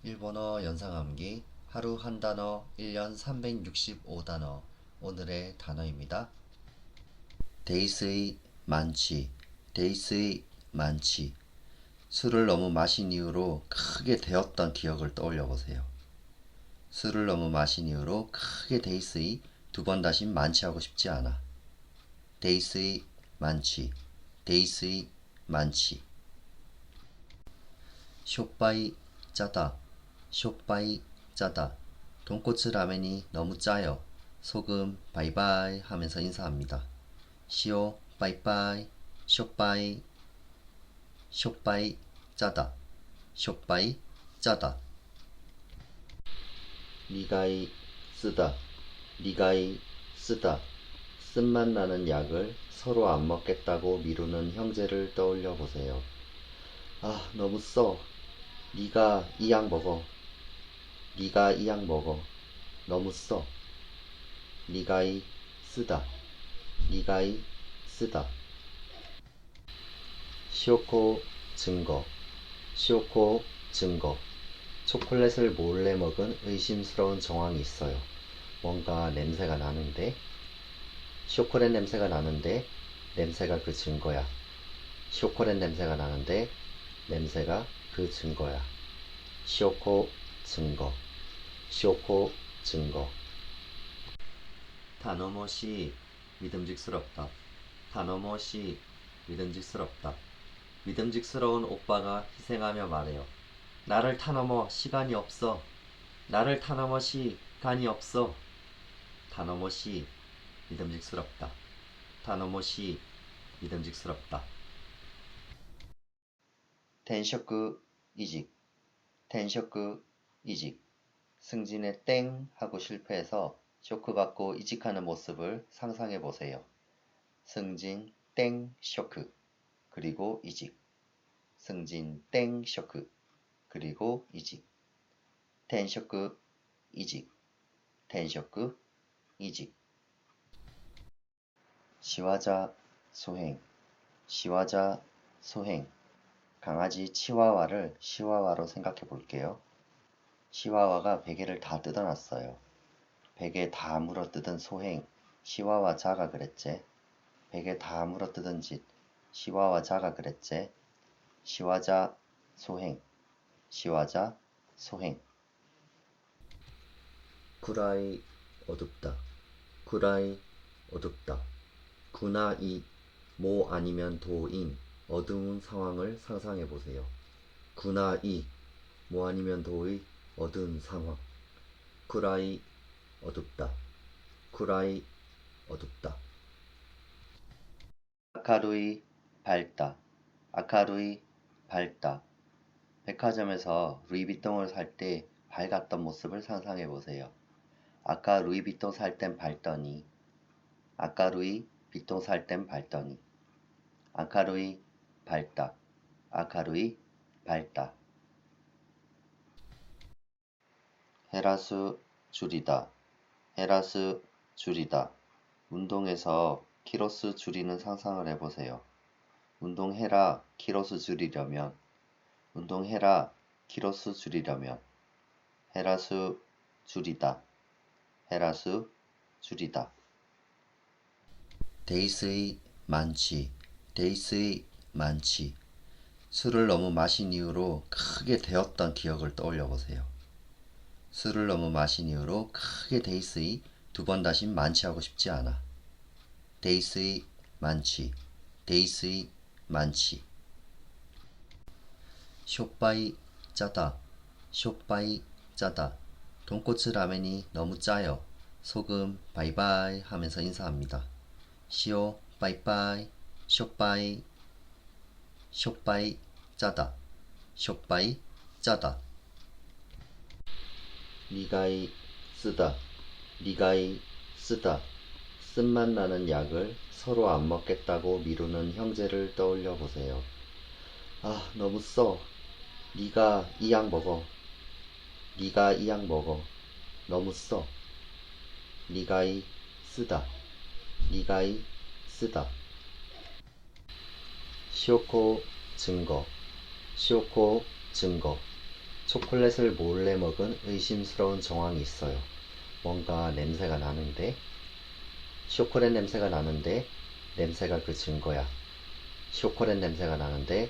일본어 연상암기 하루 한 단어 1년 365단어 오늘의 단어입니다. 데이스의 많지 데이스의 많지 술을 너무 마신 이후로 크게 데웠던 기억을 떠올려 보세요. 술을 너무 마신 이후로 크게 데이스의 두 번 다시 많지 하고 싶지 않아. 데이스의 많지 데이스의 많지 쇼빠이 짜다 쇼빠이 짜다 돈코츠 라멘이 너무 짜요. 소금 바이바이 하면서 인사합니다. 시오 바이바이 쇼빠이 쇼빠이 짜다 쇼빠이 짜다 리가이 쓰다 리가이 쓰다 쓴맛 나는 약을 서로 안 먹겠다고 미루는 형제를 떠올려 보세요. 아 너무 써. 네가 이 약 먹어. 네가 이 약 먹어. 너무 써. 리가이 쓰다 리가이 쓰다 시오코 증거 시오코 증거 초콜릿을 몰래 먹은 의심스러운 정황이 있어요. 뭔가 냄새가 나는데 초콜릿 냄새가 나는데 냄새가 그 증거야. 초콜릿 냄새가 나는데 냄새가 그 증거야. 시오코 증거 시오코 증거 다너머시 믿음직스럽다. 다너머시 믿음직스럽다. 믿음직스러운 오빠가 희생하며 말해요. 나를 타넘어 시간이 없어. 나를 타넘어 시간이 없어. 다너머시 믿음직스럽다. 다너머시 믿음직스럽다. 텐셔크 이직 텐셔크 이직 승진에 땡 하고 실패해서 쇼크받고 이직하는 모습을 상상해 보세요. 승진 땡 쇼크 그리고 이직 승진 땡 쇼크 그리고 이직 텐쇼크 이직 텐쇼크 이직 시와자 소행 시와자 소행 강아지 치와와를 시와와로 생각해 볼게요. 시와와가 베개를 다 뜯어놨어요. 베개 다 물어뜯은 소행 시와와 자가 그랬제. 베개 다 물어뜯은 짓 시와와 자가 그랬제. 시와자 소행 시와자 소행 구라이 어둡다 구라이 어둡다 구나이 모 아니면 도인 어두운 상황을 상상해 보세요. 구나이 모 아니면 도의 어두운 상황 구라이 어둡다 구라이 어둡다 아카루이 밝다 아카루이 밝다 백화점에서 루이비통을 살 때 밝았던 모습을 상상해 보세요. 아까 루이비통 살 땐 밝더니 아까 루이비통 살 땐 밝더니 아카루이 밝다 아카루이 밝다 헤라수 줄이다 헤라수 줄이다 운동에서 키로수 줄이는 상상을 해보세요. 운동해라 키로수 줄이려면 운동해라 키로수 줄이려면 헤라수 줄이다 헤라수 줄이다 데이스의 많지 데이스의 많지 술을 너무 마신 이후로 크게 데웠던 기억을 떠올려 보세요. 술을 너무 마신 이후로 크게 데이스의 두 번 다시 많지 하고 싶지 않아. 데이스의 많지 데이스의 많지 쇼빠이 짜다 쇼빠이 짜다 돈코츠 라멘이 너무 짜요. 소금 바이바이 하면서 인사합니다. 시오 바이바이 쇼빠이 쇼빠이 짜다 쇼빠이 짜다 리가이 쓰다 리가이 쓰다 쓴맛 나는 약을 서로 안 먹겠다고 미루는 형제를 떠올려 보세요. 아 너무 써. 네가 이 약 먹어. 네가 이 약 먹어. 너무 써. 리가이 쓰다 리가이 쓰다 시오코 증거 시오코 증거 초콜릿을 몰래 먹은 의심스러운 정황이 있어요. 뭔가 냄새가 나는데, 초콜릿 냄새가 나는데, 냄새가 그 증거야. 초콜릿 냄새가 나는데,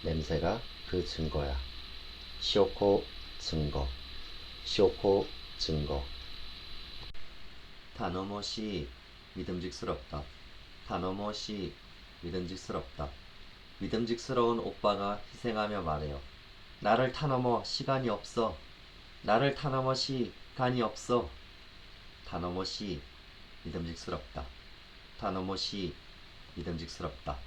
냄새가 그 증거야. 쇼코 증거. 쇼코 증거. 다너머시 믿음직스럽다. 다너머시 믿음직스럽다. 믿음직스러운 오빠가 희생하며 말해요. 나를 타넘어 시간이 없어. 나를 타넘어 시간이 없어. 다너머시 믿음직스럽다. 다너머시 믿음직스럽다.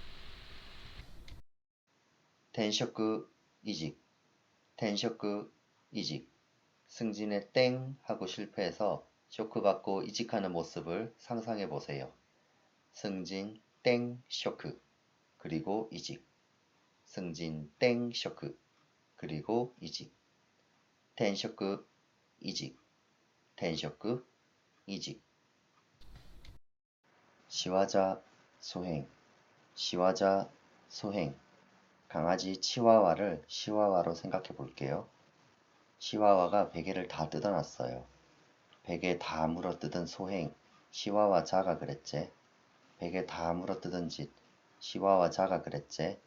텐쇼크 이직. 텐쇼크 이직. 승진에 땡 하고 실패해서 쇼크받고 이직하는 모습을 상상해 보세요. 승진 땡 쇼크 그리고 이직. 승진 땡 쇼크 그리고 이직. 텐쇼크 이직. 텐쇼크 이직. 시와자 소행. 시와자 소행. 강아지 치와와를 시와와로 생각해 볼게요. 시와와가 베개를 다 뜯어놨어요. 베개 다 물어뜯은 소행, 시와와 자가 그랬제. 베개 다 물어뜯은 짓, 시와와 자가 그랬제.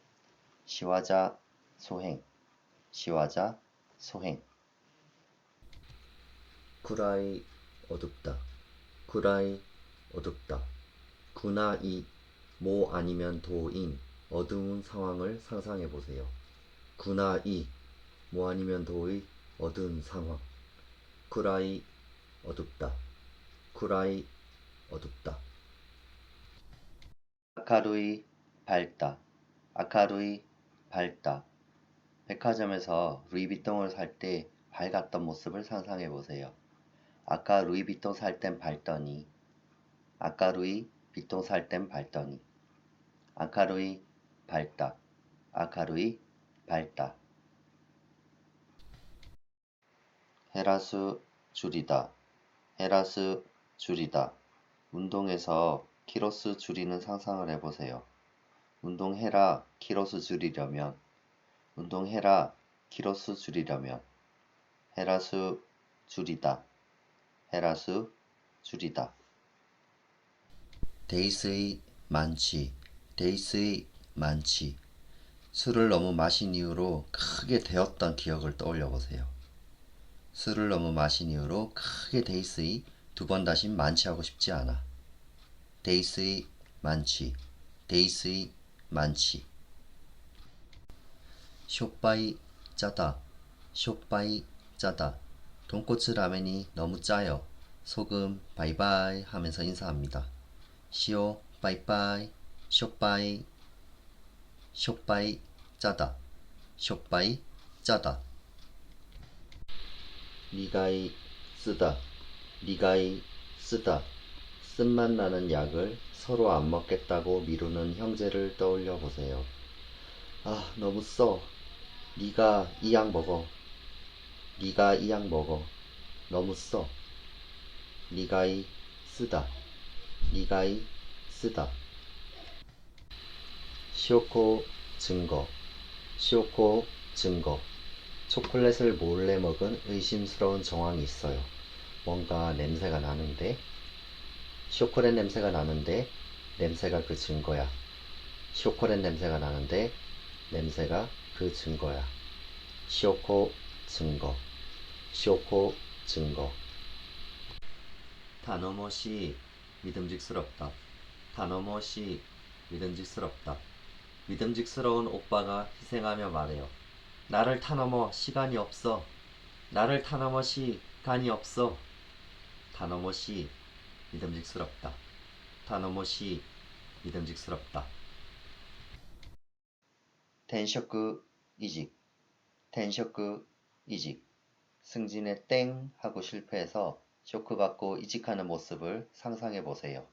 시와자 소행, 시와자 소행. 구라이 어둡다. 구라이 어둡다. 구나이 모 아니면 도인 어두운 상황을 상상해 보세요. 구나이 모 아니면 도의 어두운 상황. 구라이 어둡다. 구라이 어둡다. 아카루이 밝다. 아카루이 밝다. 백화점에서 루이비통을 살 때 밝았던 모습을 상상해 보세요. 아까 루이비통 살 땐 밝더니. 아까 루이비통 살 땐 밝더니. 아카루이 밝다. 아카루이 밝다. 헤라수 줄이다. 헤라수 줄이다. 운동에서 키로수 줄이는 상상을 해보세요. 운동해라 키로수 줄이려면. 운동해라 키로수 줄이려면. 헤라수 줄이다. 헤라수 줄이다. 데이스의 만취. 데이스의 만취. 술을 너무 마신 이후로 크게 데었던 기억을 떠올려 보세요. 술을 너무 마신 이후로 크게 데이스의 두 번 다시 만취하고 싶지 않아. 데이스의 만취. 데이스의 만취. 쇼빠이 짜다. 쇼빠이 짜다. 돈코츠 라멘이 너무 짜요. 소금 바이바이 하면서 인사합니다. 시오 바이바이. 쇼빠이. 쇼빠이 짜다. 쇼빠이 짜다. 리가이 쓰다. 리가이 쓰다. 쓴맛 나는 약을 서로 안 먹겠다고 미루는 형제를 떠올려 보세요. 아, 너무 써. 네가 이 약 먹어. 네가 이 약 먹어. 너무 써. 리가이 쓰다. 리가이 쓰다. 쇼코 증거. 쇼코 증거. 초콜릿을 몰래 먹은 의심스러운 정황이 있어요. 뭔가 냄새가 나는데, 초콜릿 냄새가 나는데, 냄새가 그 증거야. 초콜릿 냄새가 나는데, 냄새가 그 증거야. 쇼코 증거. 쇼코 증거. 다너머시 믿음직스럽다. 다너머시 믿음직스럽다. 믿음직스러운 오빠가 희생하며 말해요. 나를 타넘어 시간이 없어. 나를 타넘어 시간이 없어. 다너머시 믿음직스럽다. 다너머시 믿음직스럽다. 텐쇼크 이직. 텐쇼크 이직. 승진에 땡 하고 실패해서 쇼크받고 이직하는 모습을 상상해 보세요.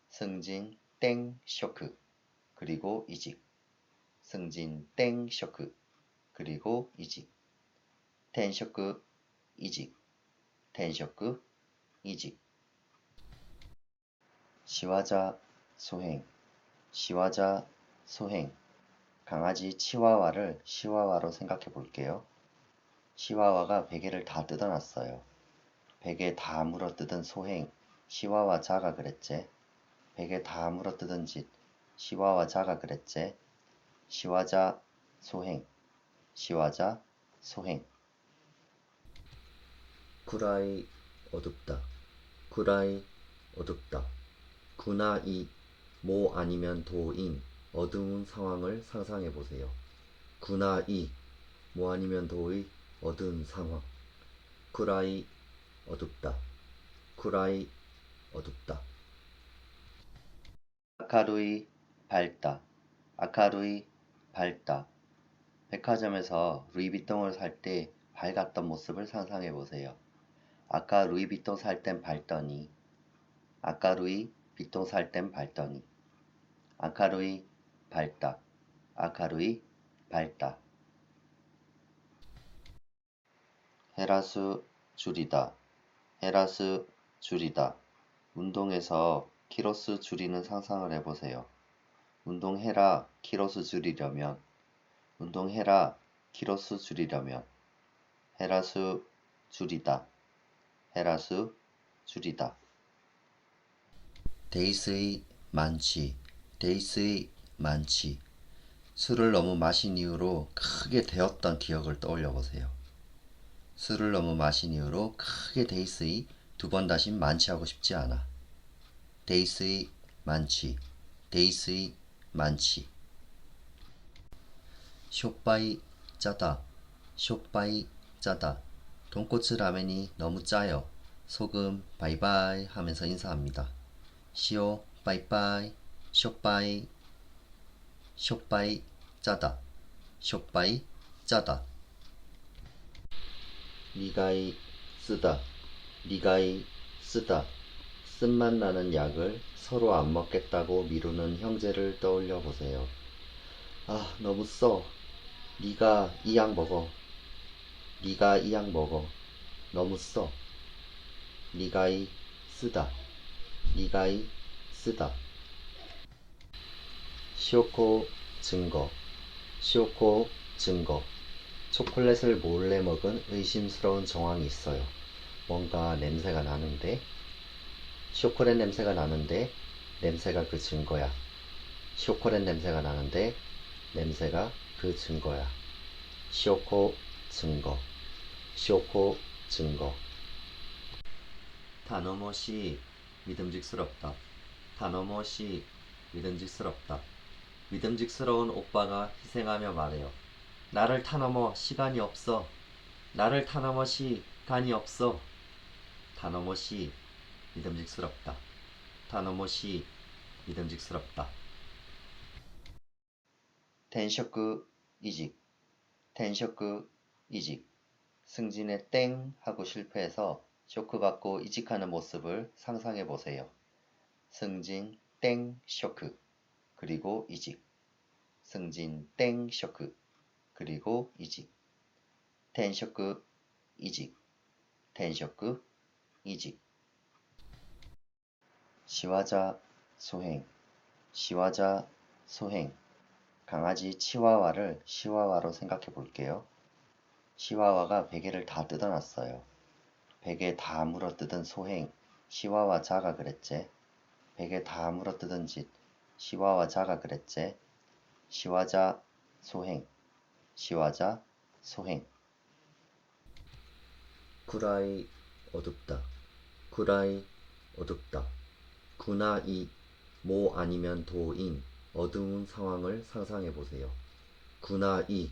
승진 땡 쇼크 그리고 이직. 승진 땡 쇼크 그리고 이직. 텐쇼크 이직. 텐쇼크 이직. 시와자 소행. 시와자 소행. 강아지 치와와를 시와와로 생각해 볼게요. 시와와가 베개를 다 뜯어놨어요. 베개 다 물어뜯은 소행, 시와와 자가 그랬제. 베개 다 물어뜯은 짓, 시와와 자가 그랬제. 시와자 소행, 시와자 소행. 구라이 어둡다. 구라이 어둡다. 구나이 모 아니면 도인 어두운 상황을 상상해 보세요. 구나이 모 아니면 도의 어두운 상황. 구라이 어둡다. 구라이 어둡다. 아카루이 밝다. 아카루이 밝다. 백화점에서 루이비통을 살 때 밝았던 모습을 상상해 보세요. 아까 루이비통 살 땐 밝더니, 아까 루이비통 살 땐 밝더니. 아카루이 밝다. 아카루이 밝다. 헤라수 줄이다. 헤라수 줄이다. 운동에서 키로수 줄이는 상상을 해보세요. 운동해라 키로수 줄이려면, 운동해라 키로수 줄이려면. 헤라수 줄이다. 헤라수 줄이다. 데이스의 만취. 데이스의 만취. 술을 너무 마신 이후로 크게 데었던 기억을 떠올려 보세요. 술을 너무 마신 이후로 크게 데이스의 두 번 다시 만취하고 싶지 않아. 데이스의 만취. 데이스의 만취. 쇼빠이 짜다. 쇼빠이 짜다. 돈코츠 라멘이 너무 짜요. 소금 바이바이 하면서 인사합니다. 시오 빠이빠이. 쇼빠이. 쇼빠이 짜다. 쇼빠이 짜다. 리가이 쓰다. 리가이 쓰다. 쓴맛 나는 약을 서로 안 먹겠다고 미루는 형제를 떠올려 보세요. 아, 너무 써. 네가 이 약 먹어. 네가 이 약 먹어. 너무 써. 리가이 쓰다. 리가이 쓰다. 시오코 증거. 시오코 증거. 초콜릿을 몰래 먹은 의심스러운 정황이 있어요. 뭔가 냄새가 나는데, 초콜릿 냄새가 나는데 냄새가 그 증거야. 초콜릿 냄새가 나는데 냄새가 그 증거야. 시오코 증거. 시오코 증거. 다너머시 믿음직스럽다. 다너머시 믿음직스럽다. 믿음직스러운 오빠가 희생하며 말해요. 나를 타넘어 시간이 없어. 나를 타넘어 시간이 없어. 다너머시 믿음직스럽다. 다너머시 믿음직스럽다. 텐쇼크 이직. 텐쇼크 이직. 승진에 땡 하고 실패해서 쇼크 받고 이직하는 모습을 상상해 보세요. 승진 땡 쇼크 그리고 이직. 승진 땡 쇼크 그리고 이직. 텐쇼크 이직. 텐쇼크 이직. 시와자 소행. 시와자 소행. 강아지 치와와를 시와와로 생각해 볼게요. 시와와가 베개를 다 뜯어놨어요. 베개 다 물어뜯은 소행, 시와와 자가 그랬제. 베개 다 물어뜯은 짓, 시와와 자가 그랬제. 시와자 소행, 시와자 소행. 구라이 어둡다. 구라이 어둡다. 구나이 모 아니면 도인 어두운 상황을 상상해 보세요. 구나이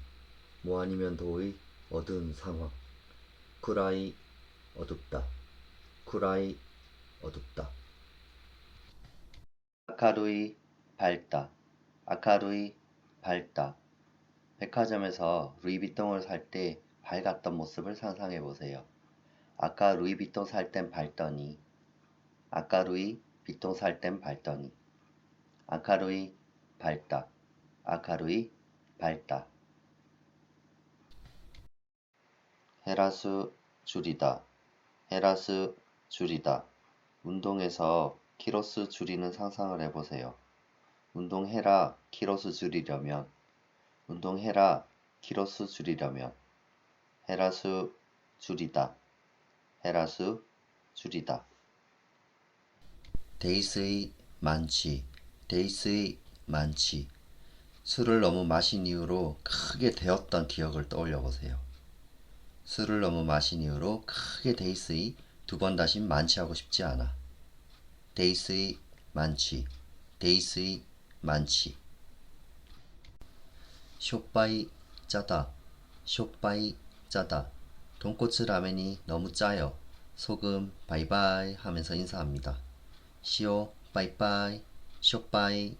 모 아니면 도의 어두운 상황. 구라이 어둡다. 구라이 어둡다. 아카루이 밝다. 아카루이 밝다. 백화점에서 루이비통을 살 때 밝았던 모습을 상상해 보세요. 아까 루이비통 살 땐 밝더니, 아까 루이비통 살 땐 밝더니. 아카루이 밝다. 아카루이 밝다. 헤라수 줄이다. 헤라수 줄이다. 운동에서 키로수 줄이는 상상을 해보세요. 운동해라 키로수 줄이려면, 운동해라 키로수 줄이려면. 헤라수 줄이다. 헤라수 줄이다. 데이스의 많지. 데이스의 많지. 술을 너무 마신 이후로 크게 데웠던 기억을 떠올려 보세요. 술을 너무 마신 이후로 크게 데이스의 두 번 다시 많지 하고 싶지 않아. 데이스의 많지. 데이스의 많지. 쇼빠이 짜다. 쇼빠이 짜다. 돈코츠 라멘이 너무 짜요. 소금 바이바이 하면서 인사합니다. 시오 빠이빠이. 쇼빠이.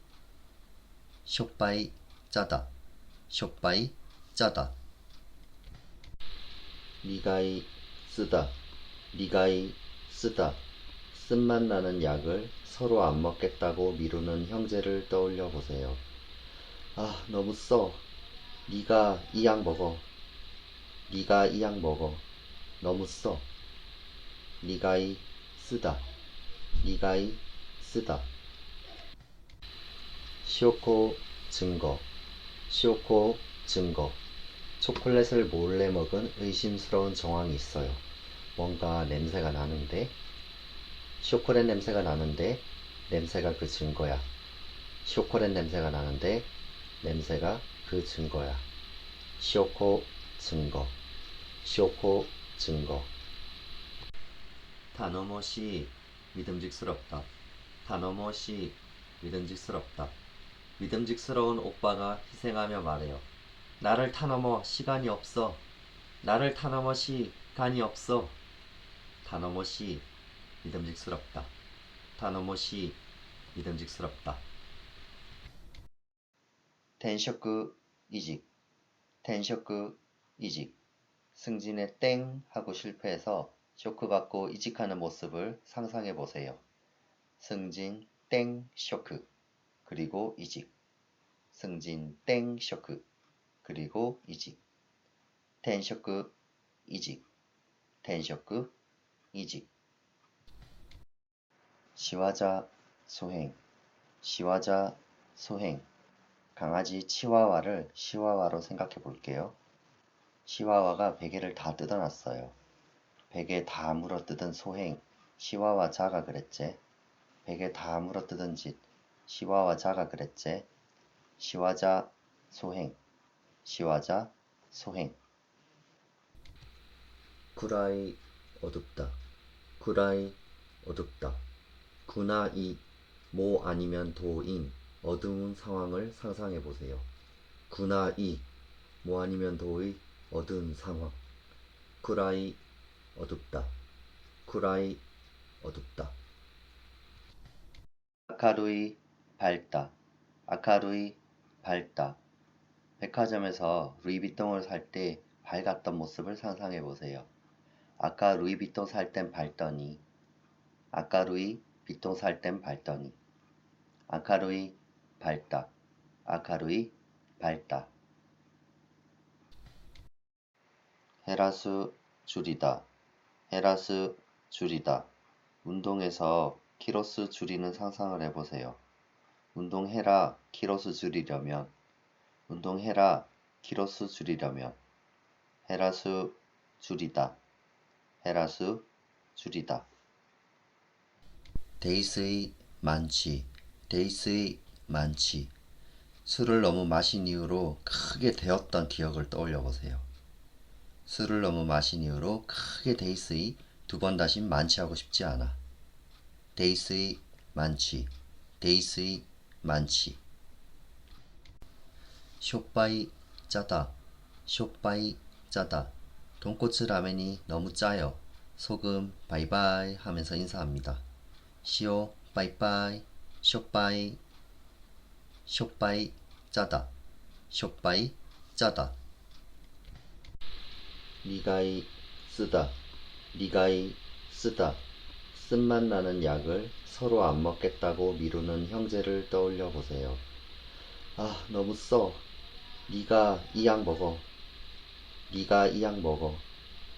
쇼빠이 짜다. 쇼빠이 짜다. 리가이 쓰다. 리가이 쓰다. 쓴맛 나는 약을 서로 안 먹겠다고 미루는 형제를 떠올려 보세요. 아, 너무 써. 네가 이 약 먹어. 네가 이 약 먹어. 너무 써. 리가이 쓰다. 리가이 쓰다. 시오코 증거. 시오코 증거. 초콜릿을 몰래 먹은 의심스러운 정황이 있어요. 뭔가 냄새가 나는데, 초콜릿 냄새가 나는데 냄새가 그 증거야. 초콜릿 냄새가 나는데 냄새가 그 증거야. 시오코 증거. 시오코 증거. 다너머시 믿음직스럽다. 다너머시 믿음직스럽다. 믿음직스러운 오빠가 희생하며 말해요. 나를 타넘어 시간이 없어. 나를 타넘어 시간이 없어. 타넘어시 믿음직스럽다. 타넘어시 믿음직스럽다. 텐쇼크 이직. 텐쇼크 이직. 승진에 땡 하고 실패해서 쇼크받고 이직하는 모습을 상상해 보세요. 승진 땡 쇼크 그리고 이직. 승진 땡 쇼크 그리고 이직. 텐쇼크 이직. 텐쇼크 이직. 시와자 소행. 시와자 소행. 강아지 치와와를 시와와로 생각해 볼게요. 시와와가 베개를 다 뜯어놨어요. 베개 다 물어뜯은 소행, 시와와 자가 그랬제. 베개 다 물어뜯은 짓, 시와와 자가 그랬제. 시와자 소행. 시와자 소행. 구라이 어둡다. 구라이 어둡다. 구나이 모 아니면 도인 어두운 상황을 상상해 보세요. 구나이 모 아니면 도의 어두운 상황. 구라이 어둡다. 구라이 어둡다. 아카루이 밝다. 아카루이 밝다. 백화점에서 루이비통을 살 때 밝았던 모습을 상상해 보세요. 아까 루이비통 살 땐 밝더니. 아까 루이비통 살 땐 밝더니. 아카루이 밝다. 아카루이 밝다. 헤라수 줄이다. 헤라수 줄이다. 운동에서 키로수 줄이는 상상을 해보세요. 운동해라 키로수 줄이려면. 운동해라 키로수 줄이려면. 헤라수 줄이다. 헤라수 줄이다. 데이스의 많지. 데이스의 많지. 술을 너무 마신 이후로 크게 데웠던 기억을 떠올려 보세요. 술을 너무 마신 이후로 크게 데이스의 두 번 다시 많지 하고 싶지 않아. 데이스의 많지. 데이스의 많지. 쇼빠이 짜다. 쇼빠이 짜다. 돈코츠 라멘이 너무 짜요. 소금 바이바이 하면서 인사합니다. 시오 빠이빠이. 쇼빠이. 쇼빠이 짜다. 쇼빠이 짜다. 리가이 쓰다. 리가이 쓰다. 쓴맛 나는 약을 서로 안 먹겠다고 미루는 형제를 떠올려 보세요. 아, 너무 써. 네가 이 약 먹어. 네가 이 약 먹어.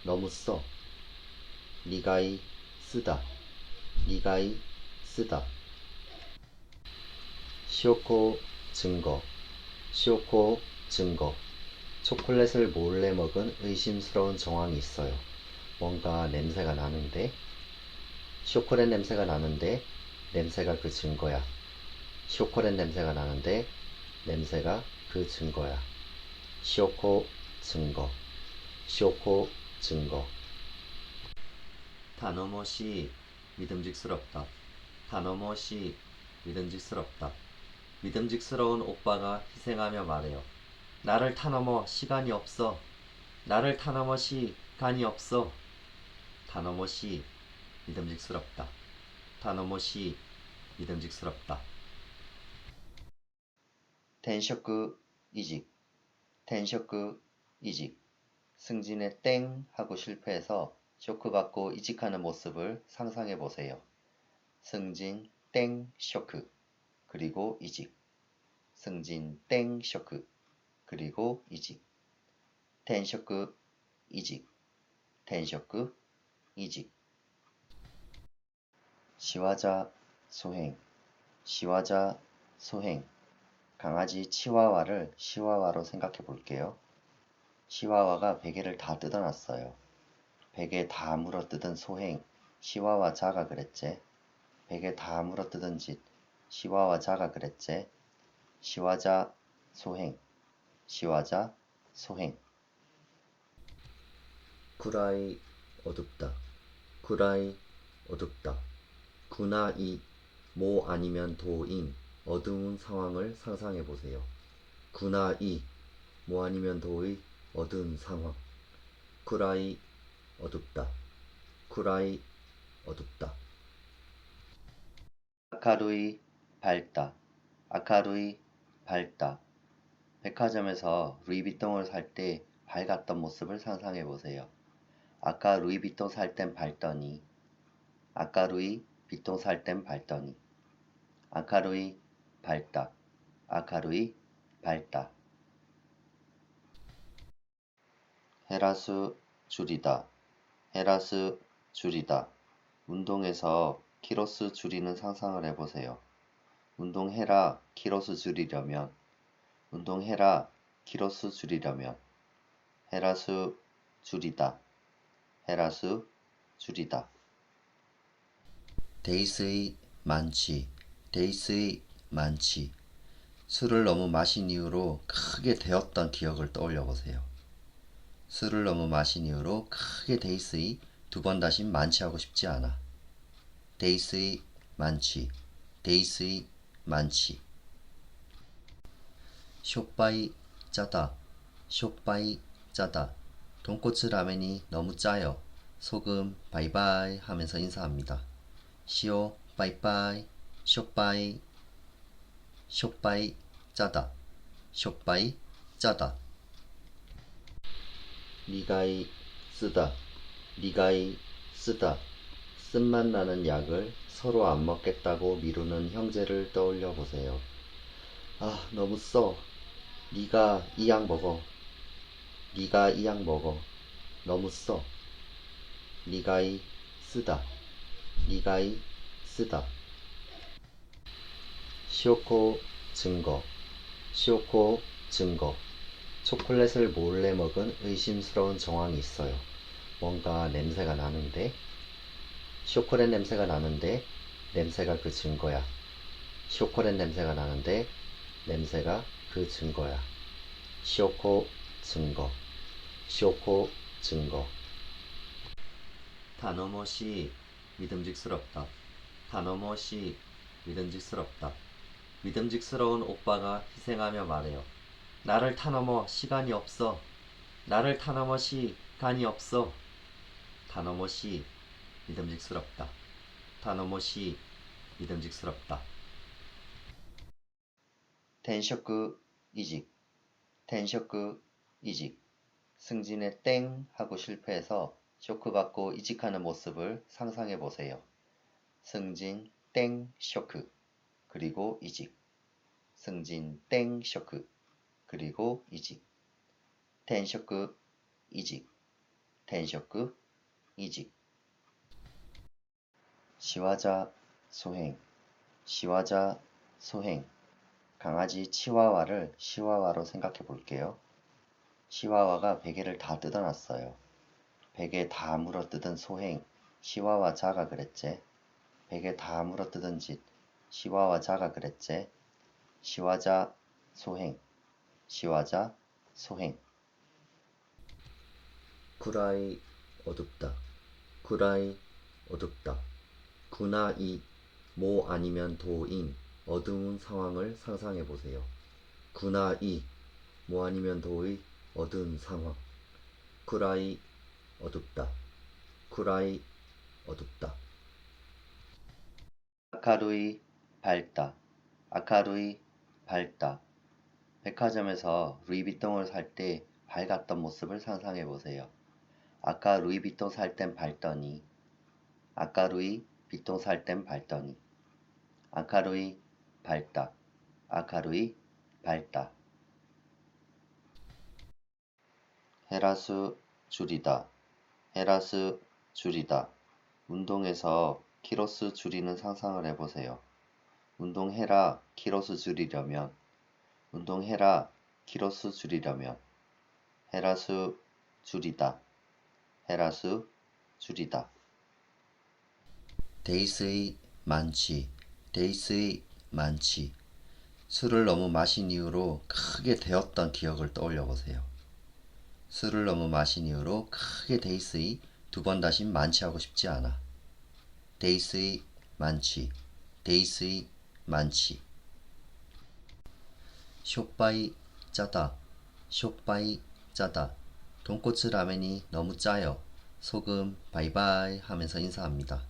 너무 써. 리가이 쓰다. 리가이 쓰다. 시오코 증거. 시오코 증거. 초콜릿을 몰래 먹은 의심스러운 정황이 있어요. 뭔가 냄새가 나는데, 초콜릿 냄새가 나는데, 냄새가 그 증거야. 초콜릿 냄새가 나는데, 냄새가 그 증거야. 쇼코 증거, 쇼코 증거. 다너머시 믿음직스럽다. 다너머시 믿음직스럽다. 믿음직스러운 오빠가 희생하며 말해요. 나를 타넘어 시간이 없어. 나를 타넘어 시간이 없어. 다너머시 믿음직스럽다. 다너머시 믿음직스럽다. 텐쇼크 이직. 텐쇼크 이직. 승진에 땡 하고 실패해서 쇼크받고 이직하는 모습을 상상해 보세요. 승진 땡 쇼크 그리고 이직. 승진 땡 쇼크 그리고 이직. 텐쇼크 이직. 텐쇼크 이직. 시와자 소행. 시와자 소행. 강아지 치와와를 시와와로 생각해 볼게요. 시와와가 베개를 다 뜯어놨어요. 베개 다 물어뜯은 소행, 시와와 자가 그랬제. 베개 다 물어뜯은 짓, 시와와 자가 그랬제. 시와자 소행, 시와자 소행. 구라이 어둡다. 구라이 어둡다. 구나이 모 아니면 도인 어두운 상황을 상상해 보세요. 구나이 뭐 아니면 도의 어두운 상황. 구라이 어둡다. 구라이 어둡다. 아카루이 밝다. 아카루이 밝다. 백화점에서 루이비통을 살 때 밝았던 모습을 상상해 보세요. 아까 루이비통 살 땐 밝더니. 아까 루이비통 살 땐 밝더니. 아카루이 밝다. 아카루이 밝다. 헤라수 줄이다. 헤라수 줄이다. 운동에서 키로수 줄이는 상상을 해보세요. 운동해라 키로수 줄이려면. 운동해라 키로수 줄이려면. 헤라수 줄이다. 헤라수 줄이다. 데이스의 만취. 데이스의 만취. 술을 너무 마신 이후로 크게 데었던 기억을 떠올려 보세요. 술을 너무 마신 이후로 크게 데이스의 두 번 다시 만취하고 싶지 않아. 데이스의 만취. 데이스의 만취. 쇼빠이 짜다. 쇼빠이 짜다. 돈코츠 라멘이 너무 짜요. 소금 바이바이 하면서 인사합니다. 시오 바이바이. 쇼빠이. 쇼빠이 짜다. 쇼빠이 짜다. 리가이 쓰다. 리가이 쓰다. 쓴맛 나는 약을 서로 안 먹겠다고 미루는 형제를 떠올려 보세요. 아, 너무 써. 네가 이 약 먹어. 네가 이 약 먹어. 너무 써. 리가이 쓰다. 리가이 쓰다. 시오코 증거. 시오코 증거. 초콜릿을 몰래 먹은 의심스러운 정황이 있어요. 뭔가 냄새가 나는데, 초콜릿 냄새가 나는데, 냄새가 그 증거야. 초콜릿 냄새가 나는데, 냄새가 그 증거야. 쇼코 증거. 쇼코 증거. 다너머시 믿음직스럽다. 다너머시 믿음직스럽다. 믿음직스러운 오빠가 희생하며 말해요. 나를 타넘어 시간이 없어. 나를 타넘어 시간이 없어. 다너머시 믿음직스럽다. 다너머시 믿음직스럽다. 텐쇼크 이직. 텐쇼크 이직. 승진에 땡 하고 실패해서 쇼크받고 이직하는 모습을 상상해 보세요. 승진 땡 쇼크 그리고 이직. 승진 땡 쇼크 그리고 이직. 텐쇼크 이직. 텐쇼크 이직. 시와자 소행. 시와자 소행. 강아지 치와와를 시와와로 생각해 볼게요. 시와와가 베개를 다 뜯어놨어요. 베개 다 물어뜯은 소행, 시와와 자가 그랬제. 베개 다 물어뜯은 짓, 시와와 자가 그랬제. 시와자 소행, 시와자 소행. 구라이 어둡다. 구라이 어둡다. 구나이 모 아니면 도인 어두운 상황을 상상해 보세요. 구나이 모 아니면 도의 어두운 상황. 구라이 어둡다. 구라이 어둡다. 아카루이 밝다. 아카루이 밝다. 백화점에서 루이비통을 살 때 밝았던 모습을 상상해 보세요. 아까 루이비통 살 땐 밝더니, 아까 루이비통 살 땐 밝더니. 아카루이 밝다. 아카루이 밝다. 헤라수 줄이다. 헤라수 줄이다. 운동에서 키로수 줄이는 상상을 해보세요. 운동해라 키로수 줄이려면, 운동해라 키로수 줄이려면. 헤라수 줄이다. 헤라수 줄이다. 데이스의 만취. 데이스의 만취. 술을 너무 마신 이후로 크게 데었던 기억을 떠올려 보세요. 술을 너무 마신 이후로 크게 데이스의 두 번 다시 만취하고 싶지 않아. 데이스의 만취. 데이스의 만취. 쇼빠이 짜다. 쇼빠이 짜다. 돈코츠 라멘이 너무 짜요. 소금 바이바이 하면서 인사합니다.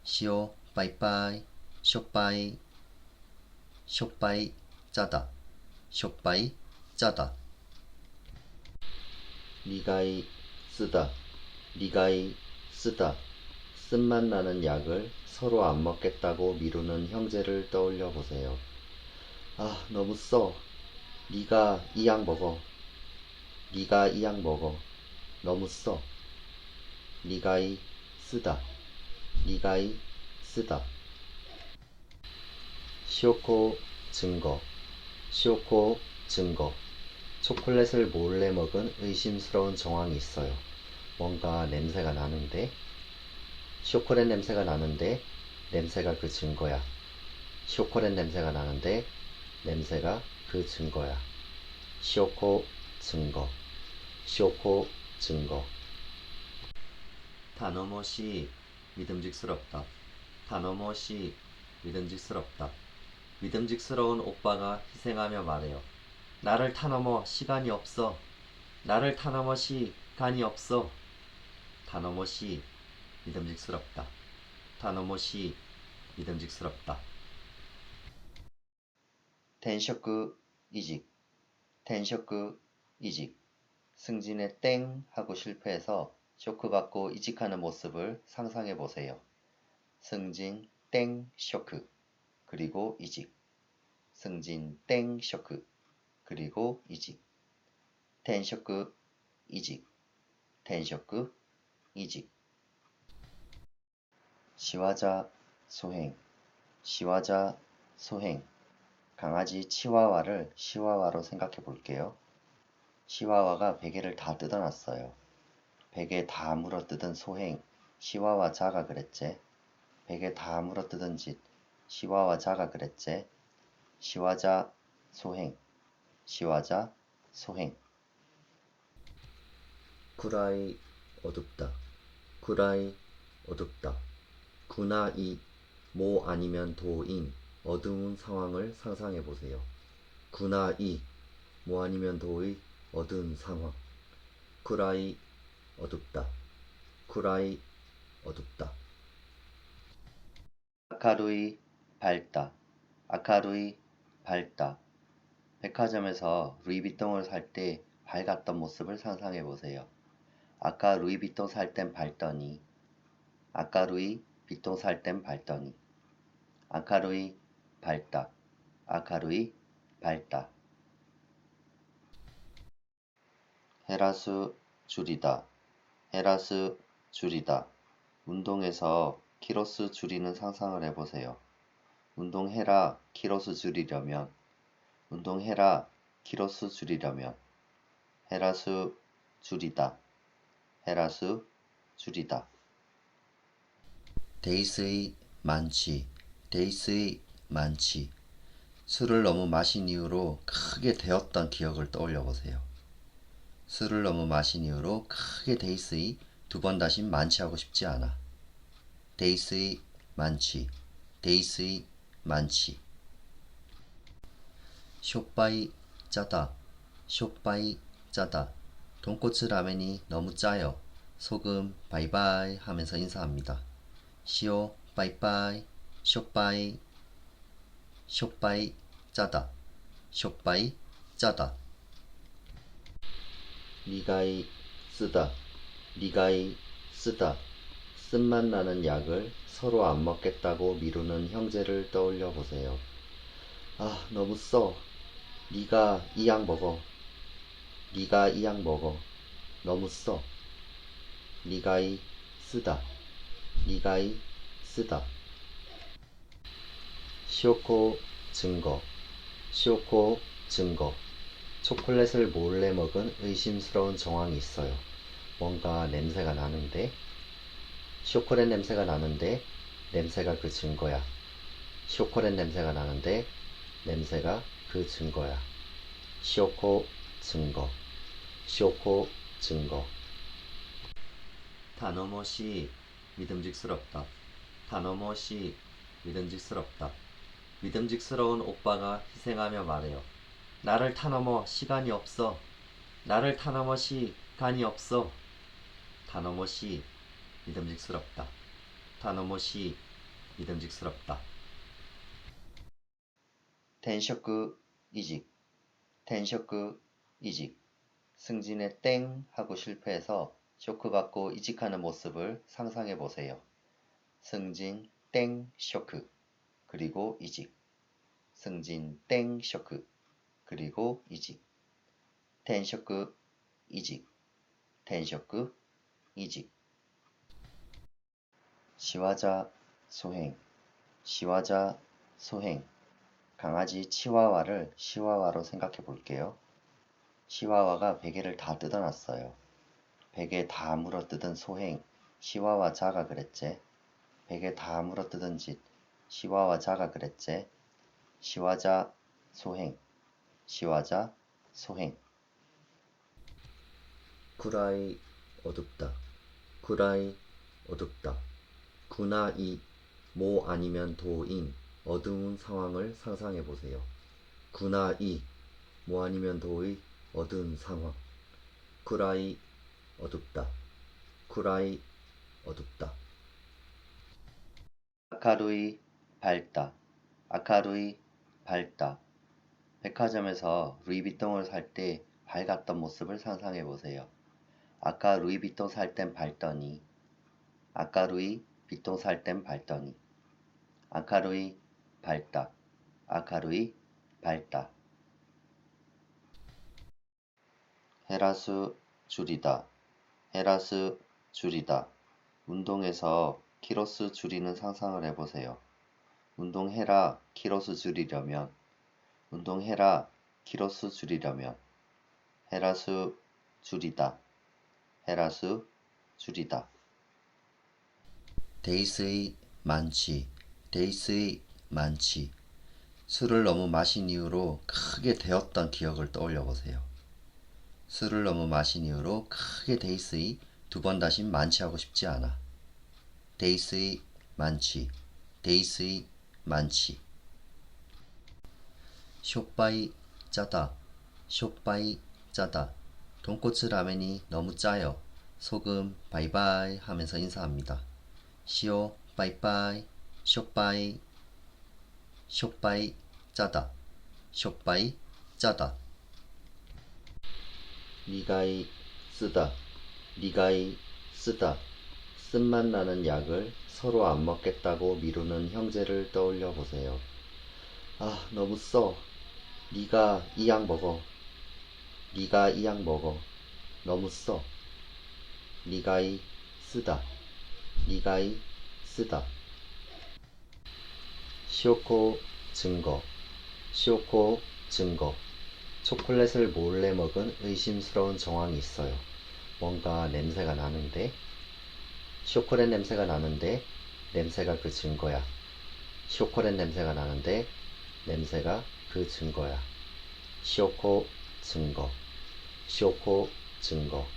시오 바이바이. 쇼빠이. 쇼빠이 짜다. 쇼빠이 짜다. 리가이 쓰다. 리가이 쓰다. 쓴맛 나는 약을 서로 안 먹겠다고 미루는 형제를 떠올려 보세요. 아, 너무 써. 네가 이 약 먹어. 네가 이 약 먹어. 너무 써. 리가이 쓰다. 리가이 쓰다. 시오코 증거. 시오코 증거. 초콜릿을 몰래 먹은 의심스러운 정황이 있어요. 뭔가 냄새가 나는데, 초콜릿 냄새가 나는데 냄새가 그 증거야. 초콜릿 냄새가 나는데 냄새가 그 증거야. 시오코 증거. 시오코 증거. 다너머시 믿음직스럽다. 다너머시 믿음직스럽다. 믿음직스러운 오빠가 희생하며 말해요. 나를 타넘어 시간이 없어. 나를 타넘어 시간이 없어. 다너머시 믿음직스럽다. 다너머시 믿음직스럽다. 텐쇼크 이직. 텐쇼크 이직. 승진에 땡 하고 실패해서 쇼크받고 이직하는 모습을 상상해 보세요. 승진 땡 쇼크. 그리고 이직. 승진 땡 쇼크. 그리고 이직. 텐쇼크 이직. 텐쇼크 이직. 시와자 소행. 시와자 소행. 강아지 치와와를 시와와로 생각해 볼게요. 시와와가 베개를 다 뜯어놨어요. 베개 다 물어뜯은 소행, 시와와 자가 그랬제. 베개 다 물어뜯은 짓, 시와와 자가 그랬제. 시와자 소행, 시와자 소행. 구라이 어둡다. 구라이 어둡다. 구나이 모 아니면 도인 어두운 상황을 상상해 보세요. 구나이 모 아니면 도의 어두운 상황. 구라이 어둡다. 구라이 어둡다. 아카루이 밝다. 아카루이 밝다. 백화점에서 루이비통을 살 때 밝았던 모습을 상상해 보세요. 아까 루이비통 살 땐 밝더니, 아까 루이비통 살 땐 밝더니. 아카루이 밝다. 아카루이 밝다. 헤라수 줄이다. 헤라수 줄이다. 운동에서 키로수 줄이는 상상을 해보세요. 운동해라 키로수 줄이려면, 운동해라 키로수 줄이려면. 헤라수 줄이다. 헤라수 줄이다. 데이스의 많지. 데이스의 많지. 술을 너무 마신 이후로 크게 데웠던 기억을 떠올려 보세요. 술을 너무 마신 이후로 크게 데이스의 두 번 다시 많지 하고 싶지 않아. 데이스의 많지. 데이스의 많지. 쇼빠이 짜다. 쇼빠이 짜다. 돈코츠 라멘이 너무 짜요. 소금 바이바이 하면서 인사합니다. 시오 빠이빠이. 쇼빠이. 쇼빠이 짜다. 쇼빠이 짜다. 리가이 쓰다. 리가이 쓰다. 쓴맛 나는 약을 서로 안 먹겠다고 미루는 형제를 떠올려 보세요. 아, 너무 써. 네가 이 약 먹어. 네가 이 약 먹어. 너무 써. 리가이 쓰다. 리가이 쓰다. 시오코 증거. 시오코 증거. 초콜릿을 몰래 먹은 의심스러운 정황이 있어요. 뭔가 냄새가 나는데, 초콜릿 냄새가 나는데 냄새가 그 증거야. 초콜릿 냄새가 나는데 냄새가 그 증거야. 시오코 증거. 시오코 증거. 다너머시 믿음직스럽다. 다너머시 믿음직스럽다. 믿음직스러운 오빠가 희생하며 말해요. 나를 타넘어 시간이 없어. 나를 타넘어 시간이 없어. 다너머시 믿음직스럽다. 다너머시 믿음직스럽다. 텐셔크 이직. 텐셔크 이직. 승진에 땡 하고 실패해서 쇼크 받고 이직하는 모습을 상상해 보세요. 승진 땡 쇼크 그리고 이직. 승진 땡 쇼크 그리고 이직. 텐셔크 이직. 텐셔크 이직. 시와자 소행. 시와자 소행. 강아지 치와와를 시와와로 생각해 볼게요. 시와와가 베개를 다 뜯어놨어요. 베개 다 물어뜯은 소행. 시와와 자가 그랬제. 베개 다 물어뜯은 짓. 시와와 자가 그랬제. 시와자 소행. 시와자 소행. 구라이 어둡다. 구라이 어둡다. 구나이 모 아니면 도인 어두운 상황을 상상해 보세요. 구나이 뭐 아니면 도의 어두운 상황. 구라이 어둡다. 구라이 어둡다. 아카루이 밝다. 아카루이 밝다. 백화점에서 루이비통을 살 때 밝았던 모습을 상상해 보세요. 아까 루이비통 살 땐 밝더니. 아까 루이비통 살 땐 밝더니. 아카루이 밝다. 아카루이 밝다. 헤라수 줄이다. 헤라수 줄이다. 운동에서 키로수 줄이는 상상을 해보세요. 운동해라 키로수 줄이려면. 운동해라 키로수 줄이려면. 헤라수 줄이다. 헤라수 줄이다. 데이스의 많지. 데이스의 많지. 술을 너무 마신 이후로 크게 데웠던 기억을 떠올려 보세요. 술을 너무 마신 이후로 크게 데이스의 두 번 다시 많지 하고 싶지 않아. 데이스의 많지. 데이스의 많지. 쇼빠이 짜다. 쇼빠이 짜다. 돈코츠 라멘이 너무 짜요. 소금 바이바이 하면서 인사합니다. 시오 빠이빠이. 쇼빠이. 쇼빠이 짜다. 쇼빠이 짜다. 리가이 쓰다. 리가이 쓰다. 쓴맛 나는 약을 서로 안 먹겠다고 미루는 형제를 떠올려 보세요. 아, 너무 써. 네가 이 약 먹어. 네가 이 약 먹어. 너무 써. 리가이 쓰다. 리가이 쓰다. 시오코 증거. 시오코 증거. 초콜릿을 몰래 먹은 의심스러운 정황이 있어요. 뭔가 냄새가 나는데, 초콜릿 냄새가 나는데, 냄새가 그 증거야. 초콜릿 냄새가 나는데, 냄새가 그 증거야. 쇼코 증거. 쇼코 증거.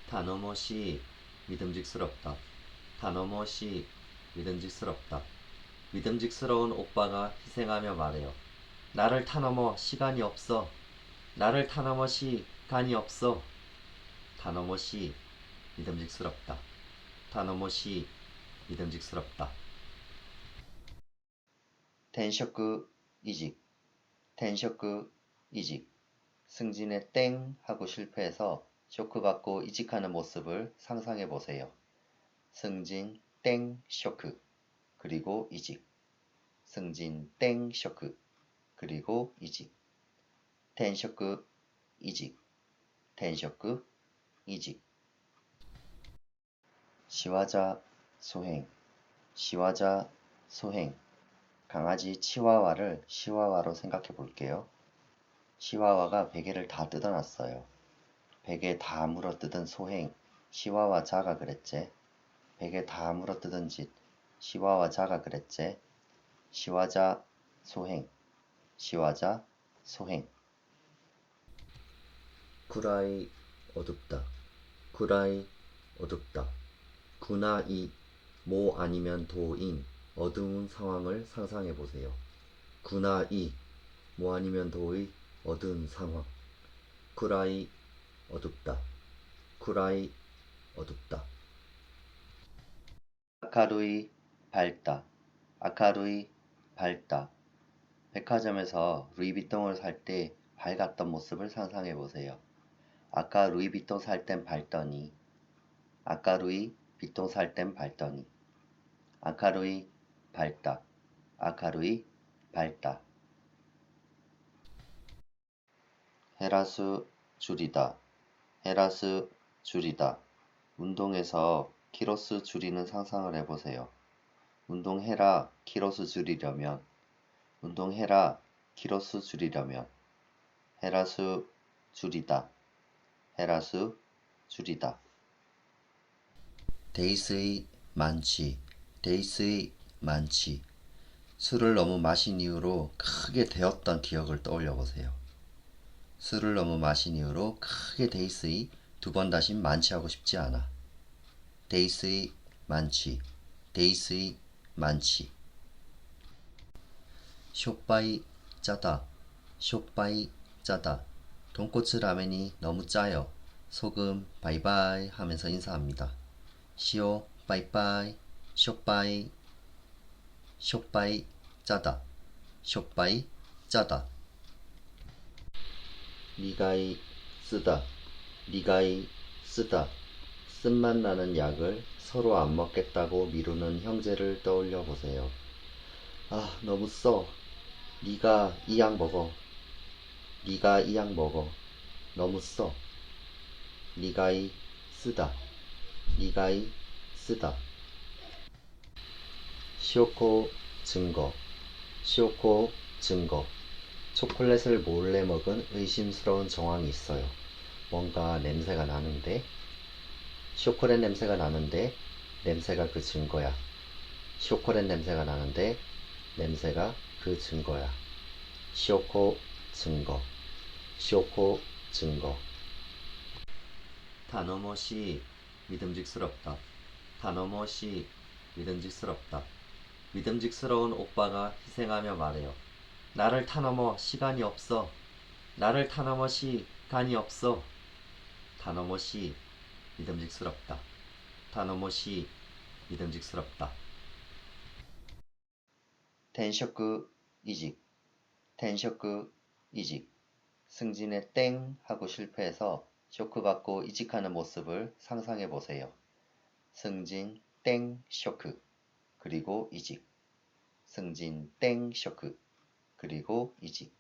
다너머시 믿음직스럽다. 다너머시 믿음직스럽다. 믿음직스러운 오빠가 희생하며 말해요. 나를 타넘어 시간이 없어. 나를 타넘어 시간이 없어. 다너머시 믿음직스럽다. 다너머시 믿음직스럽다. 텐셔크 이직. 텐셔크 이직. 승진에 땡 하고 실패해서 쇼크 받고 이직하는 모습을 상상해 보세요. 승진 땡 쇼크 그리고 이직. 승진 땡 쇼크 그리고 이직. 텐셔크 이직. 텐셔크 이직. 시와자 소행. 시와자 소행. 강아지 치와와를 시와와로 생각해 볼게요. 시와와가 베개를 다 뜯어놨어요. 베개 다 물어뜯은 소행, 시와와 자가 그랬제. 베개 다 물어뜯은 짓, 시와와 자가 그랬제. 시와자 소행, 시와자 소행. 구라이 어둡다. 구라이 어둡다. 구나이 모 아니면 도인 어두운 상황을 상상해 보세요. 구나이 뭐 아니면 도의 어두운 상황. 구라이 어둡다. 구라이 어둡다. 아카루이 밝다. 아카루이 밝다. 백화점에서 루이비통을 살 때 밝았던 모습을 상상해 보세요. 아까 루이비통 살 땐 밝더니. 아까 루이비통 살 땐 밝더니. 아카루이 밝다. 아카루이 밝다. 헤라수 줄이다. 헤라스 줄이다. 운동에서 키로수 줄이는 상상을 해보세요. 운동해라 키로수 줄이려면. 운동해라 키로수 줄이려면. 헤라수 줄이다. 헤라수 줄이다. 데이스의 만취. 데이스의 만취. 술을 너무 마신 이후로 크게 데었던 기억을 떠올려 보세요. 술을 너무 마신 이후로 크게 데이스의 두 번 다시 만취하고 싶지 않아. 데이스의 만취. 데이스의 만취. 쇼빠이 짜다. 쇼빠이 짜다. 돈코츠 라멘이 너무 짜요. 소금 바이바이 하면서 인사합니다. 시오 빠이빠이. 쇼빠이. 쇼빠이 짜다. 쇼빠이 짜다. 리가이 쓰다. 리가이 쓰다. 쓴맛 나는 약을 서로 안 먹겠다고 미루는 형제를 떠올려 보세요. 아, 너무 써. 네가 이 약 먹어. 네가 이 약 먹어. 너무 써. 리가이 쓰다. 리가이 쓰다. 시오코 증거. 시오코 증거. 초콜릿을 몰래 먹은 의심스러운 정황이 있어요. 뭔가 냄새가 나는데, 초콜릿 냄새가 나는데, 냄새가 그 증거야. 초콜릿 냄새가 나는데, 냄새가 그 증거야. 쇼코 증거. 쇼코 증거. 다너머시 믿음직스럽다. 다너머시 믿음직스럽다. 믿음직스러운 오빠가 희생하며 말해요. 나를 타넘어 시간이 없어. 나를 타넘어 시간이 없어. 다너머시 믿음직스럽다. 다너머시 믿음직스럽다. 텐셔크 이직. 텐셔크 이직. 승진에 땡 하고 실패해서 쇼크 받고 이직하는 모습을 상상해 보세요. 승진 땡 쇼크 그리고 이직. 승진 땡 쇼크 그리고 이직.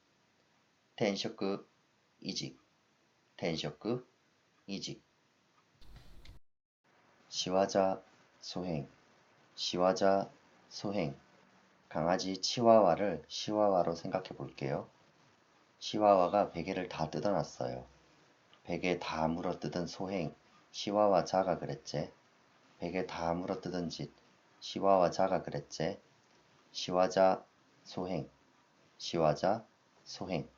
텐셔크 이직. 텐셔크 이직. 시와자 소행. 시와자 소행. 강아지 치와와를 시와와로 생각해 볼게요. 시와와가 베개를 다 뜯어놨어요. 베개 다 물어뜯은 소행, 시와와 자가 그랬제. 베개 다 물어뜯은 짓, 시와와 자가 그랬제. 시와자 소행, 시와자 소행.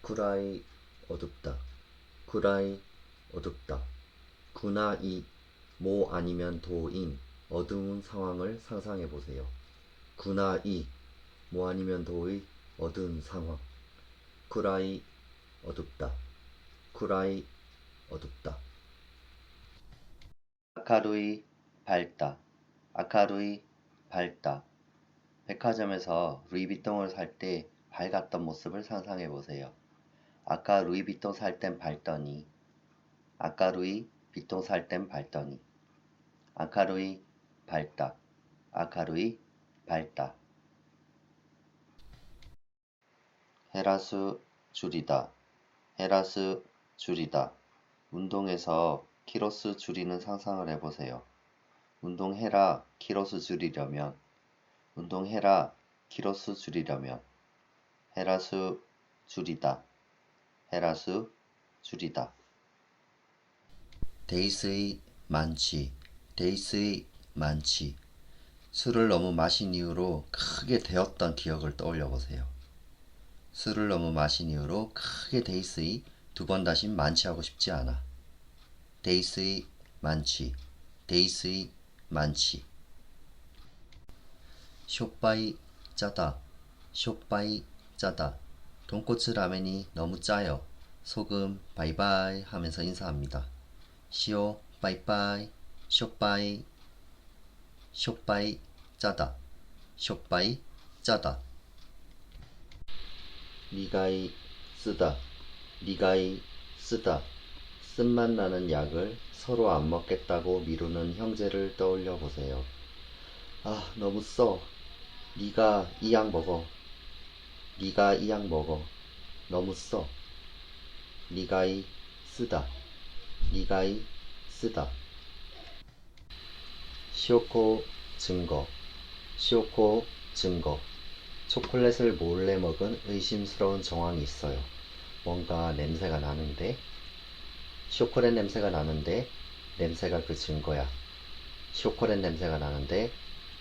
구라이 어둡다. 구라이 어둡다. 구나이 모 아니면 도인 어두운 상황을 상상해 보세요. 구나이 모 아니면 도의 어두운 상황. 구라이 어둡다. 구라이 어둡다. 아카루이 밝다. 아카루이 밝다. 백화점에서 루이비통을 살 때 밝았던 모습을 상상해 보세요. 아까 루이비통 살 땐 밝더니, 아까 루이비통 살 땐 밝더니. 아카루이 밝다. 아카루이 밝다. 헤라수 줄이다. 헤라수 줄이다. 운동에서 키로수 줄이는 상상을 해보세요. 운동해라 키로수 줄이려면, 운동해라 키로수 줄이려면. 헤라수 줄이다. 헤라수 줄이다. 데이스의 만취. 데이스의 만취. 술을 너무 마신 이후로 크게 데었던 기억을 떠올려 보세요. 술을 너무 마신 이후로 크게 데이스의 두 번 다시 만취하고 싶지 않아. 데이스의 만취. 데이스의 만취. 쇼빠이 짜다. 쇼빠이 짜다. 돈코츠 라멘이 너무 짜요. 소금 바이바이 하면서 인사합니다. 시오 빠이빠이. 쇼빠이. 쇼빠이 짜다. 쇼빠이 짜다. 리가이 쓰다. 리가이 쓰다. 쓴맛 나는 약을 서로 안 먹겠다고 미루는 형제를 떠올려 보세요. 아, 너무 써. 니가 이 약 먹어. 니가 이 약 먹어. 너무 써. 리가이 쓰다. 리가이 쓰다. 시오코 증거. 시오코 증거. 초콜릿을 몰래 먹은 의심스러운 정황이 있어요. 뭔가 냄새가 나는데, 초콜릿 냄새가 나는데, 냄새가 그 증거야. 초콜릿 냄새가 나는데,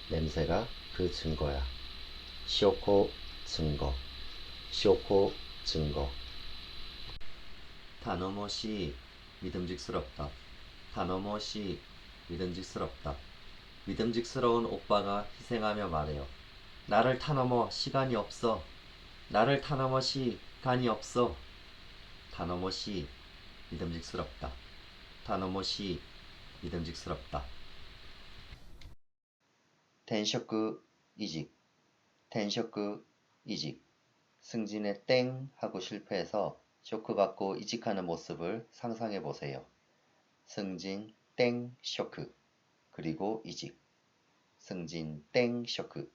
냄새가 그 증거야. 시오코 증거. 시오코 증거. 다너머시 믿음직스럽다. 다너머시 믿음직스럽다. 믿음직스러운 오빠가 희생하며 말해요. 나를 타넘어 시간이 없어. 나를 타넘어 시간이 없어. 다너머시 믿음직스럽다. 다너머시 믿음직스럽다. 텐쇼크 이직. 텐쇼크 이직. 승진에 땡 하고 실패해서 쇼크 받고 이직하는 모습을 상상해 보세요. 승진 땡 쇼크. 그리고 이직. 승진 땡 쇼크.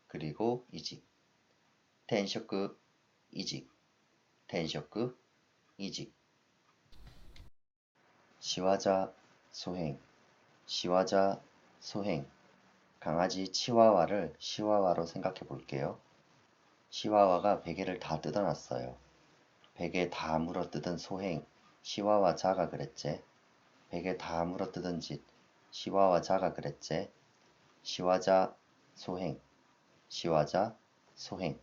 그리고 이직. 텐쇼크 이직. 텐쇼크 이직. 시와자 소행. 시와자 소행. 강아지 치와와를 시와와로 생각해 볼게요. 시와와가 베개를 다 뜯어놨어요. 베개 다 물어뜯은 소행, 시와와 자가 그랬제. 베개 다 물어뜯은 짓, 시와와 자가 그랬제. 시와자 소행, 시와자 소행.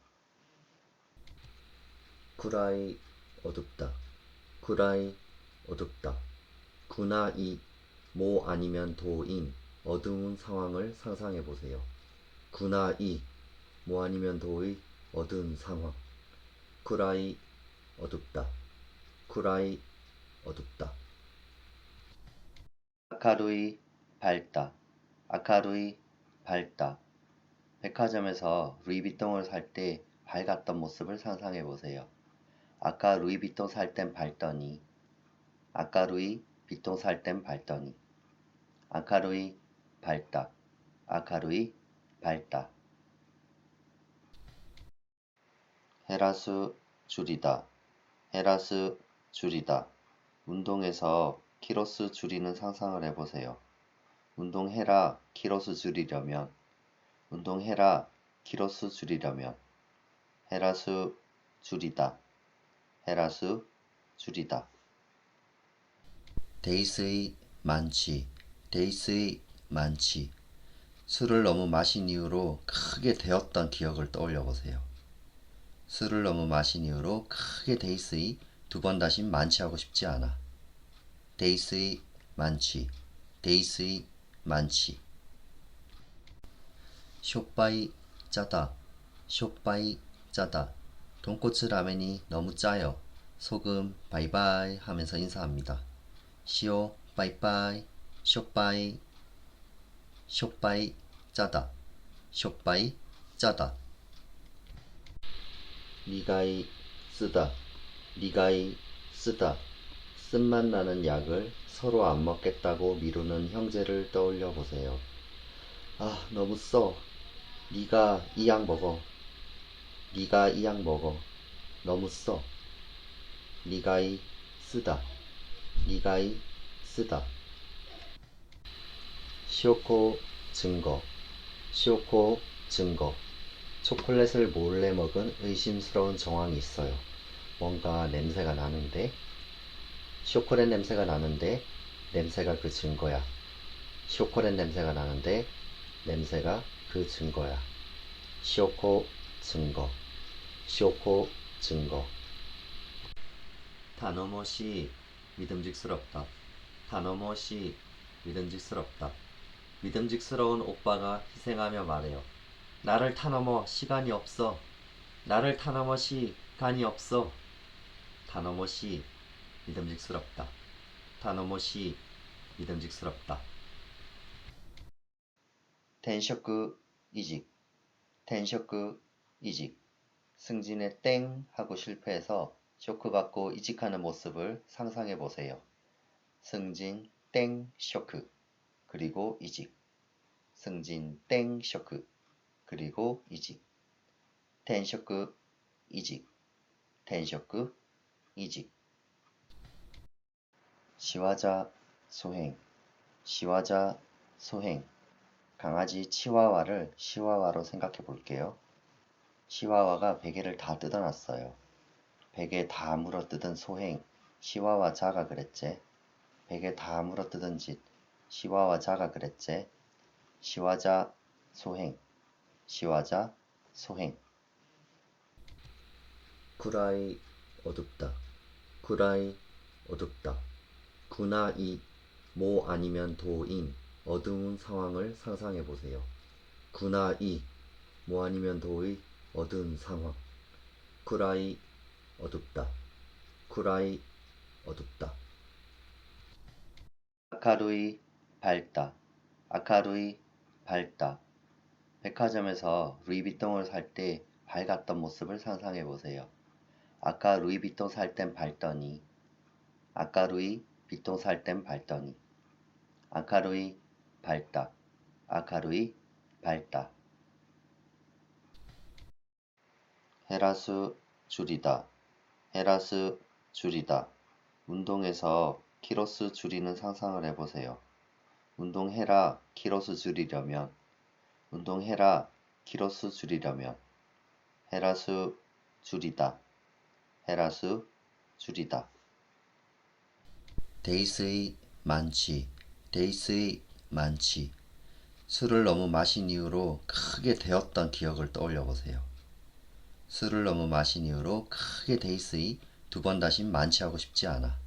구라이 어둡다. 구라이 어둡다. 구나이 모 아니면 도인 어두운 상황을 상상해 보세요. 구나이 모 아니면 도의 어두운 상황. 구라이 어둡다. 구라이 어둡다. 아카루이 밝다. 아카루이 밝다. 백화점에서 루이비통을 살 때 밝았던 모습을 상상해 보세요. 아까 루이비통 살 땐 밝더니, 아까 루이비통 살 땐 밝더니. 아카루이 밝다. 아카루이 밝다. 헤라수 줄이다. 헤라수 줄이다. 운동에서 키로수 줄이는 상상을 해보세요. 운동해라 키로수 줄이려면, 운동해라 키로수 줄이려면. 헤라수 줄이다. 헤라수 줄이다. 데이스의 많지. 데이스의 많지. 술을 너무 마신 이후로 크게 데웠던 기억을 떠올려 보세요. 술을 너무 마신 이후로 크게 데이스의 두 번 다시 많지 하고 싶지 않아. 데이스의 많지. 데이스의 많지. 쇼빠이 짜다. 쇼빠이 짜다. 돈코츠 라멘이 너무 짜요. 소금 바이바이 하면서 인사합니다. 시오 바이바이. 쇼빠이. 쇼빠이 짜다. 쇼빠이 짜다. 리가이 쓰다. 리가이 쓰다. 쓴맛 나는 약을 서로 안 먹겠다고 미루는 형제를 떠올려 보세요. 아, 너무 써. 네가 이 약 먹어. 네가 이 약 먹어. 너무 써. 리가이 쓰다. 리가이 쓰다. 시오코 증거. 시오코 증거. 초콜릿을 몰래 먹은 의심스러운 정황이 있어요. 뭔가 냄새가 나는데, 초콜릿 냄새가 나는데, 냄새가 그 증거야. 초콜릿 냄새가 나는데, 냄새가 그 증거야. 시오코 증거. 시오코 증거. 다너머시 믿음직스럽다. 다너머시 믿음직스럽다. 믿음직스러운 오빠가 희생하며 말해요. 나를 타넘어 시간이 없어. 나를 타넘어 시간이 없어. 타넘어시 믿음직스럽다. 타넘어시 믿음직스럽다. 텐셔크 이직. 텐셔크 이직. 승진에 땡 하고 실패해서 쇼크받고 이직하는 모습을 상상해 보세요. 승진 땡 쇼크. 그리고 이직. 승진 땡 쇼크. 그리고 이직. 텐셔크 이직. 텐셔크 이직. 시와자 소행. 시와자 소행. 강아지 치와와를 시와와로 생각해 볼게요. 시와와가 베개를 다 뜯어놨어요. 베개 다 물어뜯은 소행. 시와와 자가 그랬제. 베개 다 물어뜯은 짓. 시와와 자가 그랬제. 시와자 소행. 시와자 소행. 구라이 어둡다. 구라이 어둡다. 구나이 모 아니면 도인 어두운 상황을 상상해 보세요. 구나이 모 아니면 도의 어두운 상황. 구라이 어둡다. 구라이 어둡다. 아카루이 밝다. 아카루이 밝다. 백화점에서 루이비통을 살 때 밝았던 모습을 상상해 보세요. 아까 루이비통 살 땐 밝더니. 아까 루이비통 살 땐 밝더니. 아카루이 밝다. 아카루이 밝다. 헤라수 줄이다. 헤라수 줄이다. 운동에서 키로수 줄이는 상상을 해보세요. 운동해라 키로수 줄이려면. 운동해라 키로수 줄이려면. 헤라수 줄이다. 헤라수 줄이다. 데이스의 많지. 데이스의 많지. 술을 너무 마신 이후로 크게 데웠던 기억을 떠올려 보세요. 술을 너무 마신 이후로 크게 데이스의 두 번 다시 많지 하고 싶지 않아.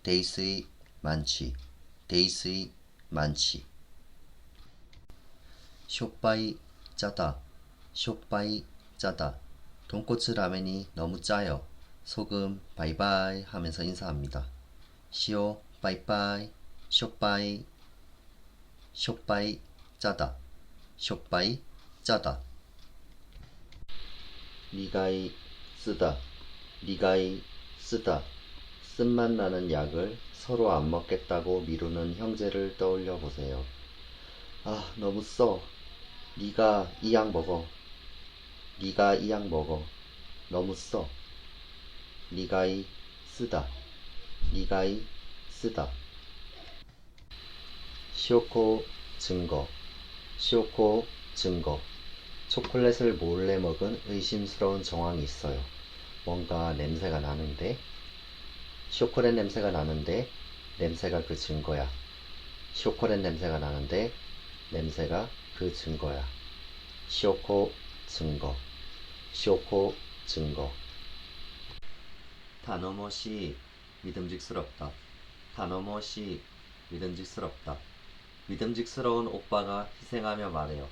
데이스의 많지. 데이스의 많지. 쇼빠이 짜다. 쇼빠이 짜다. 돈코츠 라멘이 너무 짜요. 소금 바이바이 하면서 인사합니다. 시오 바이바이. 쇼빠이. 쇼빠이 짜다. 쇼빠이 짜다. 리가이 쓰다. 리가이 쓰다. 쓴맛 나는 약을 서로 안 먹겠다고 미루는 형제를 떠올려 보세요. 아, 너무 써. 네가 이 약 먹어. 네가 이 약 먹어. 너무 써. 리가이 쓰다. 리가이 쓰다. 시오코 증거. 시오코 증거. 초콜릿을 몰래 먹은 의심스러운 정황이 있어요. 뭔가 냄새가 나는데, 초콜릿 냄새가 나는데, 냄새가 그 증거야. 초콜릿 냄새가 나는데, 냄새가 그 증거야. 쇼코 증거. 쇼코 증거. 다너머시 믿음직스럽다. 다너머시 믿음직스럽다. 믿음직스러운 오빠가 희생하며 말해요.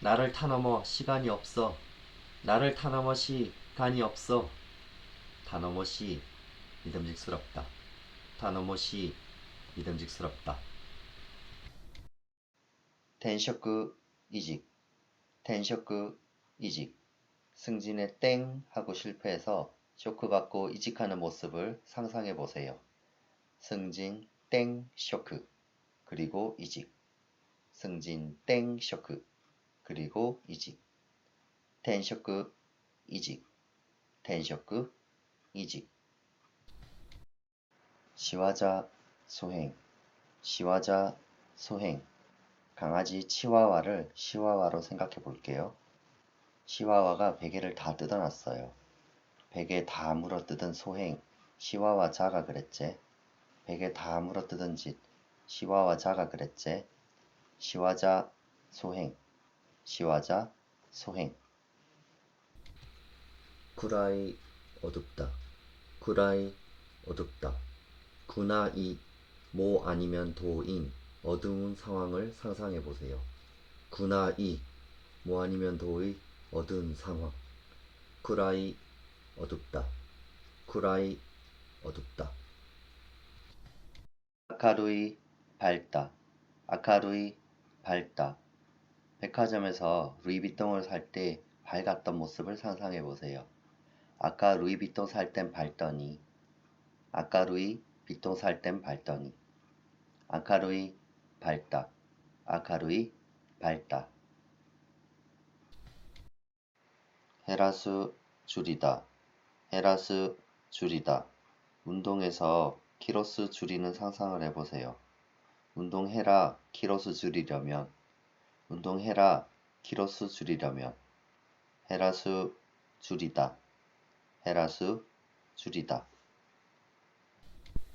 나를 타넘어 시간이 없어. 나를 타넘어 시간이 없어. 다너머시 믿음직스럽다. 다너머시 믿음직스럽다. 텐쇼크 이직. 텐쇼크 이직. 승진에 땡 하고 실패해서 쇼크받고 이직하는 모습을 상상해 보세요. 승진 땡 쇼크 그리고 이직. 승진 땡 쇼크 그리고 이직. 텐쇼크 이직. 텐쇼크 이직. 시와자 소행. 시와자 소행. 강아지 치와와를 시와와로 생각해 볼게요. 시와와가 베개를 다 뜯어놨어요. 베개 다 물어뜯은 소행, 시와와 자가 그랬제. 베개 다 물어뜯은 짓, 시와와 자가 그랬제. 시와자 소행, 시와자 소행. 구라이 어둡다. 구라이 어둡다. 구나이 모 아니면 도인 어두운 상황을 상상해 보세요. 구나이 뭐 아니면 도의 어두운 상황. 구라이 어둡다. 구라이 어둡다. 아카루이 밝다. 아카루이 밝다. 백화점에서 루이비통을 살 때 밝았던 모습을 상상해 보세요. 아까 루이비통 살 땐 밝더니. 아까 루이비통 살 땐 밝더니. 아카루이 밝다. 아카루이 밝다. 헤라수 줄이다. 헤라수 줄이다. 운동에서 키로수 줄이는 상상을 해보세요. 운동해라 키로수 줄이려면. 운동해라 키로수 줄이려면. 헤라수 줄이다. 헤라수 줄이다.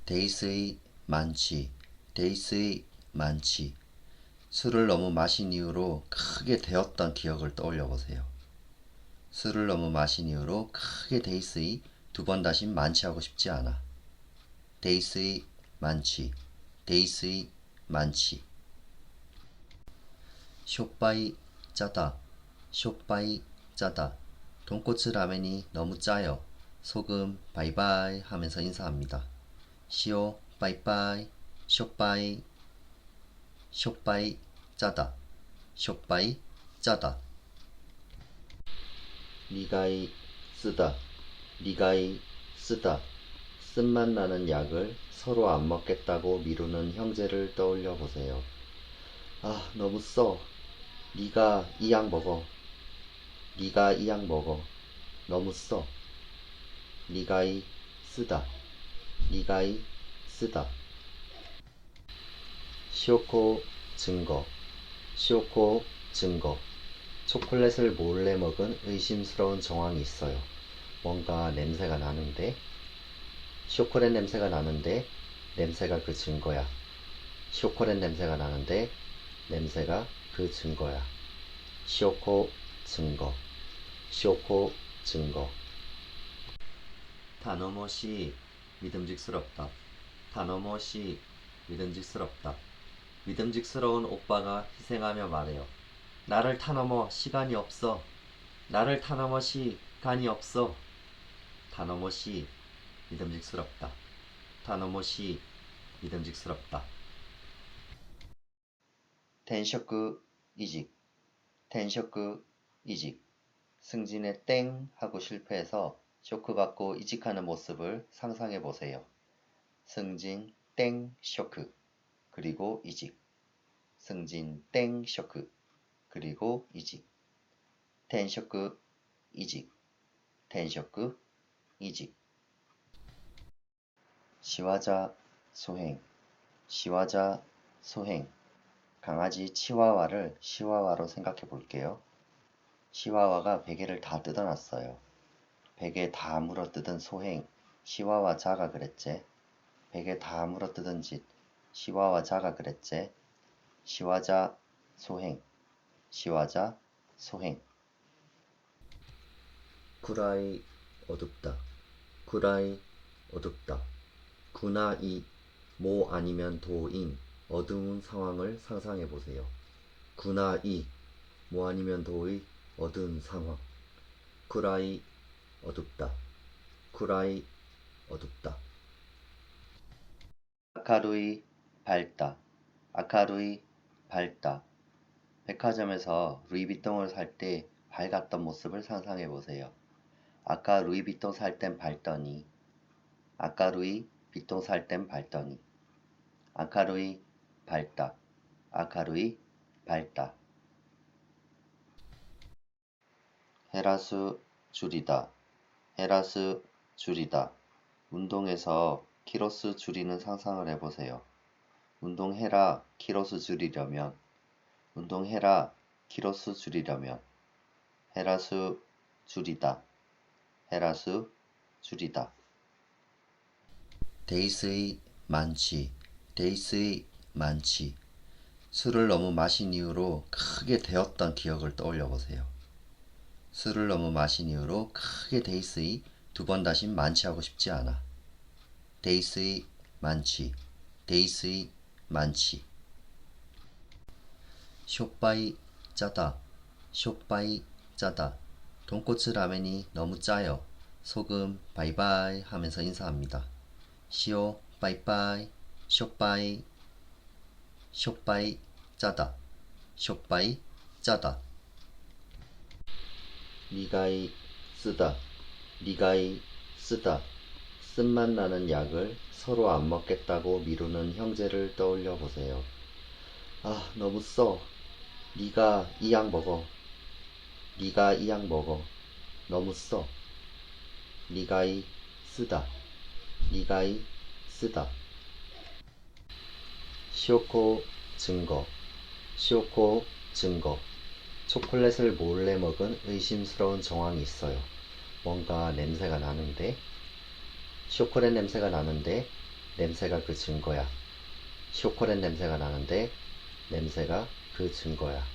데이스의 만취. 데이스의 만취. 술을 너무 마신 이후로 크게 데었던 기억을 떠올려 보세요. 술을 너무 마신 이후로 크게 데이스의 두 번 다시 만취하고 싶지 않아. 데이스의 만취. 데이스의 만취. 쇼빠이 짜다. 쇼빠이 짜다. 돈코츠 라멘이 너무 짜요. 소금 바이바이 하면서 인사합니다. 시오 바이바이. 쇼빠이. 쇼빠이 짜다. 쇼빠이 짜다. 리가이 쓰다. 리가이 쓰다. 쓴맛 나는 약을 서로 안 먹겠다고 미루는 형제를 떠올려 보세요. 아, 너무 써. 네가 이 약 먹어. 네가 이 약 먹어. 너무 써. 리가이 쓰다. 리가이 쓰다. 시오코 증거. 시오코 증거. 초콜릿을 몰래 먹은 의심스러운 정황이 있어요. 뭔가 냄새가 나는데, 초콜릿 냄새가 나는데, 냄새가 그 증거야. 초콜릿 냄새가 나는데, 냄새가 그 증거야. 시오코 증거. 시오코 증거. 다너머시 믿음직스럽다. 다너머시 믿음직스럽다. 믿음직스러운 오빠가 희생하며 말해요. 나를 타넘어 시간이 없어. 나를 타넘어 시간이 없어. 다너머시 믿음직스럽다. 다너머시 믿음직스럽다. 텐쇼크 이직. 텐쇼크 이직. 승진에 땡 하고 실패해서 쇼크받고 이직하는 모습을 상상해 보세요. 승진 땡 쇼크 그리고 이직. 승진 땡 쇼크 그리고 이직. 텐쇼크 이직. 텐쇼크 이직. 시와자 소행. 시와자 소행. 강아지 치와와를 시와와로 생각해 볼게요. 시와와가 베개를 다 뜯어놨어요. 베개 다 물어뜯은 소행, 시와와 자가 그랬제. 베개 다 물어뜯은 짓, 시와와 자가 그랬제. 시와자 소행, 시와자 소행. 구라이 어둡다. 구라이 어둡다. 구나이 모 아니면 도인 어두운 상황을 상상해 보세요. 구나이 모 아니면 도의 어두운 상황. 구라이 어둡다. 구라이 어둡다. 아카루이 밝다. 아카루이 밝다. 백화점에서 루이비통을 살 때 밝았던 모습을 상상해 보세요. 아까 루이비통 살 땐 밝더니, 아까 루이비통 살 땐 밝더니. 아카루이 밝다. 아카루이 밝다. 헤라수 줄이다. 헤라수 줄이다. 운동에서 키로수 줄이는 상상을 해보세요. 운동해라 키로수 줄이려면, 운동해라 키로수 줄이려면. 헤라수 줄이다. 헤라수 줄이다. 데이스의 만취. 데이스의 만취. 술을 너무 마신 이후로 크게 데었던 기억을 떠올려 보세요. 술을 너무 마신 이후로 크게 데이스의 두 번 다시 만취하고 싶지 않아. 데이스의 만취. 데이스의 만취. 쇼빠이 짜다. 쇼빠이 짜다. 돈코츠 라멘이 너무 짜요. 소금 바이바이 하면서 인사합니다. 시오 빠이빠이. 쇼빠이. 쇼빠이 짜다. 쇼빠이 짜다. 리가이 쓰다. 리가이 쓰다. 쓴맛 나는 약을 서로 안 먹겠다고 미루는 형제를 떠올려 보세요. 아, 너무 써. 네가 이 약 먹어. 네가 이 약 먹어. 너무 써. 리가이 쓰다. 리가이 쓰다. 시오코 증거. 시오코 증거. 초콜릿을 몰래 먹은 의심스러운 정황이 있어요. 뭔가 냄새가 나는데, 초콜릿 냄새가 나는데 냄새가 그 증거야. 초콜릿 냄새가 나는데 냄새가 그 증거야.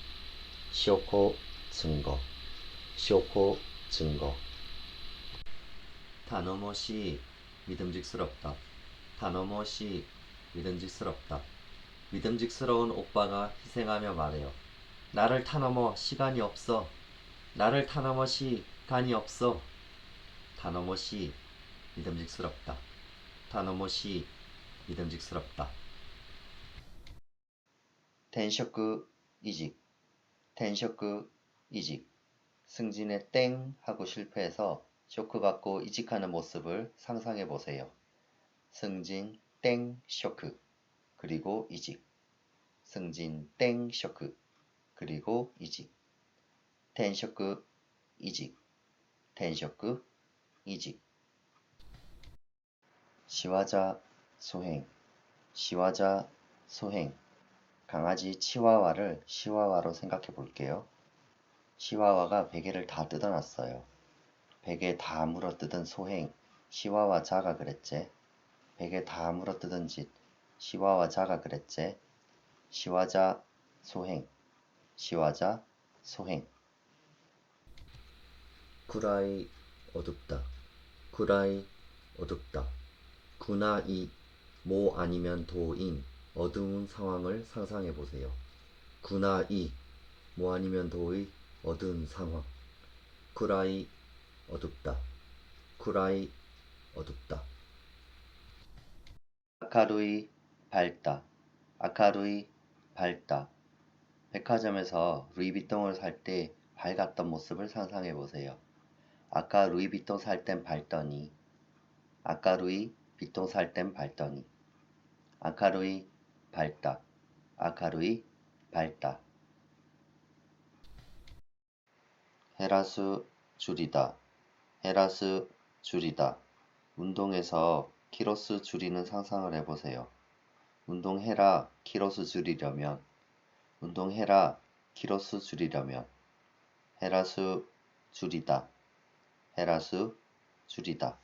시오코 증거. 시오코 증거. 다너머시 믿음직스럽다. 다너머시 믿음직스럽다. 믿음직스러운 오빠가 희생하며 말해요. 나를 타넘어 시간이 없어. 나를 타넘어 시간이 없어. 다너머시 믿음직스럽다. 다너머시 믿음직스럽다. 텐쇼크 이직. 텐쇼크 이직. 승진에 땡 하고 실패해서 쇼크 받고 이직하는 모습을 상상해 보세요. 승진 땡 쇼크 그리고 이직. 승진 땡 쇼크 그리고 이직. 텐쇼크 이직. 텐쇼크 이직. 시와자 소행. 시와자 소행. 강아지 치와와를 시와와로 생각해 볼게요. 시와와가 베개를 다 뜯어놨어요. 베개 다 물어뜯은 소행, 시와와 자가 그랬제. 베개 다 물어뜯은 짓, 시와와 자가 그랬제. 시와자 소행, 시와자 소행. 구라이 어둡다. 구라이 어둡다. 구나이 모 아니면 도인 어두운 상황을 상상해 보세요. 구나이 모 아니면 도의 어두운 상황. 구라이 어둡다. 구라이 어둡다. 아카루이 밝다. 아카루이 밝다. 백화점에서 루이비통을 살 때 밝았던 모습을 상상해 보세요. 아까 루이비통 살 땐 밝더니, 아까 루이비통 살 땐 밝더니. 아카루이 밝다. 아카루이 밝다. 헤라수 줄이다. 헤라수 줄이다. 운동에서 키로수 줄이는 상상을 해보세요. 운동해라 키로수 줄이려면, 운동해라 키로수 줄이려면. 헤라수 줄이다. 헤라수 줄이다.